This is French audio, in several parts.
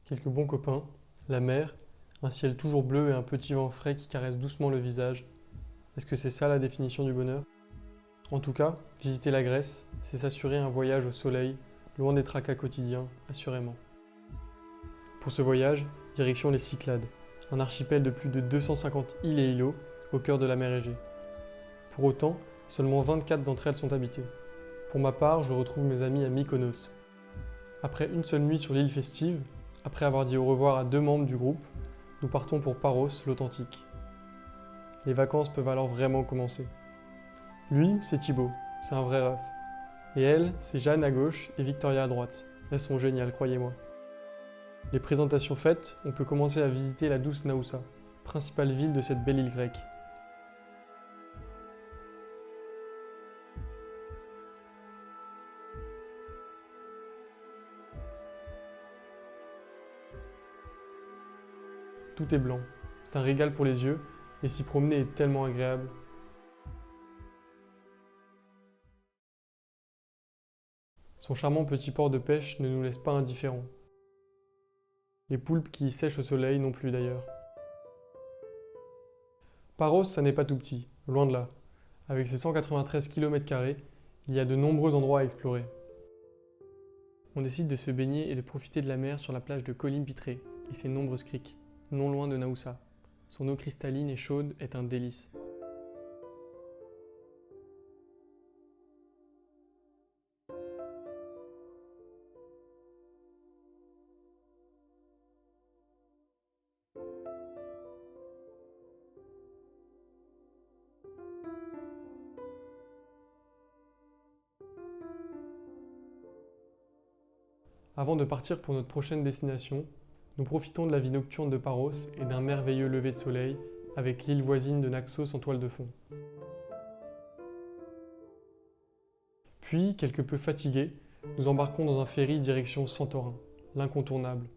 quelques bons copains, la mer, un ciel toujours bleu et un petit vent frais qui caresse doucement le visage. Est-ce que c'est ça la définition du bonheur? En tout cas, visiter la Grèce, c'est s'assurer un voyage au soleil, loin des tracas quotidiens, assurément. Pour ce voyage, direction les Cyclades, un archipel de plus de 250 îles et îlots au cœur de la mer Égée. Pour autant, seulement 24 d'entre elles sont habitées. Pour ma part, je retrouve mes amis à Mykonos. Après une seule nuit sur l'île festive, après avoir dit au revoir à 2 membres du groupe, nous partons pour Paros, l'authentique. Les vacances peuvent alors vraiment commencer. Lui, c'est Thibaut, c'est un vrai ref. Et elle, c'est Jeanne à gauche et Victoria à droite. Elles sont géniales, croyez-moi. Les présentations faites, on peut commencer à visiter la douce Naoussa, principale ville de cette belle île grecque. Tout est blanc, c'est un régal pour les yeux, et s'y promener est tellement agréable. Son charmant petit port de pêche ne nous laisse pas indifférents. Les poulpes qui y sèchent au soleil non plus d'ailleurs. Paros, ça n'est pas tout petit, loin de là. Avec ses 193 km², il y a de nombreux endroits à explorer. On décide de se baigner et de profiter de la mer sur la plage de Kolim-Pitré et ses nombreuses criques, non loin de Naoussa. Son eau cristalline et chaude est un délice. Avant de partir pour notre prochaine destination, nous profitons de la vie nocturne de Paros et d'un merveilleux lever de soleil avec l'île voisine de Naxos en toile de fond. Puis, quelque peu fatigués, nous embarquons dans un ferry direction Santorin, l'incontournable.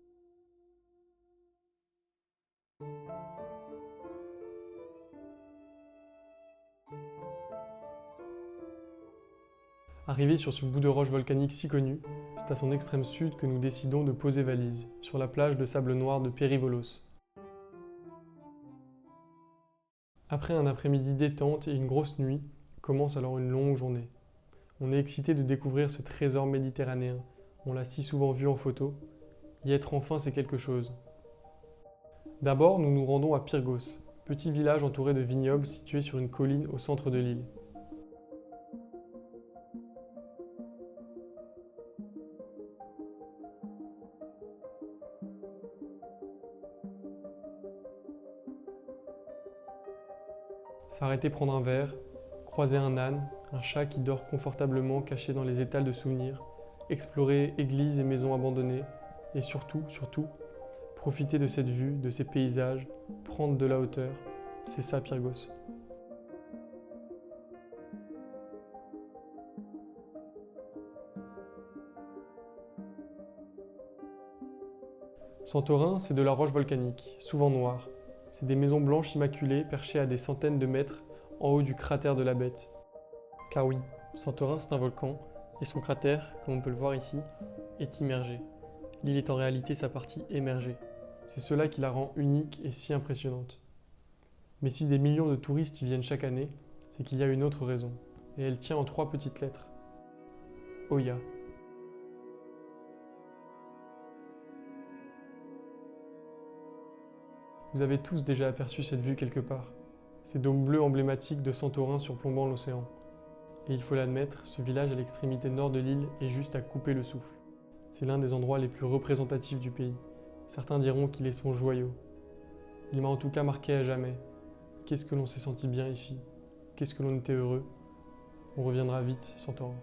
Arrivé sur ce bout de roche volcanique si connu, c'est à son extrême sud que nous décidons de poser valise, sur la plage de sable noir de Périvolos. Après un après-midi détente et une grosse nuit, commence alors une longue journée. On est excité de découvrir ce trésor méditerranéen, on l'a si souvent vu en photo. Y être enfin, c'est quelque chose. D'abord, nous nous rendons à Pyrgos, petit village entouré de vignobles situé sur une colline au centre de l'île. S'arrêter prendre un verre, croiser un âne, un chat qui dort confortablement caché dans les étals de souvenirs, explorer églises et maisons abandonnées, et surtout, profiter de cette vue, de ces paysages, prendre de la hauteur, c'est ça Pyrgos. Santorin, c'est de la roche volcanique, souvent noire. C'est des maisons blanches immaculées perchées à des centaines de mètres en haut du cratère de la Bête. Car oui, Santorin c'est un volcan, et son cratère, comme on peut le voir ici, est immergé. L'île est en réalité sa partie émergée. C'est cela qui la rend unique et si impressionnante. Mais si des millions de touristes y viennent chaque année, c'est qu'il y a une autre raison, et elle tient en 3 petites lettres. Oya. Vous avez tous déjà aperçu cette vue quelque part. Ces dômes bleus emblématiques de Santorin surplombant l'océan. Et il faut l'admettre, ce village à l'extrémité nord de l'île est juste à couper le souffle. C'est l'un des endroits les plus représentatifs du pays. Certains diront qu'il est son joyau. Il m'a en tout cas marqué à jamais. Qu'est-ce que l'on s'est senti bien ici? Qu'est-ce que l'on était heureux? On reviendra vite, Santorin.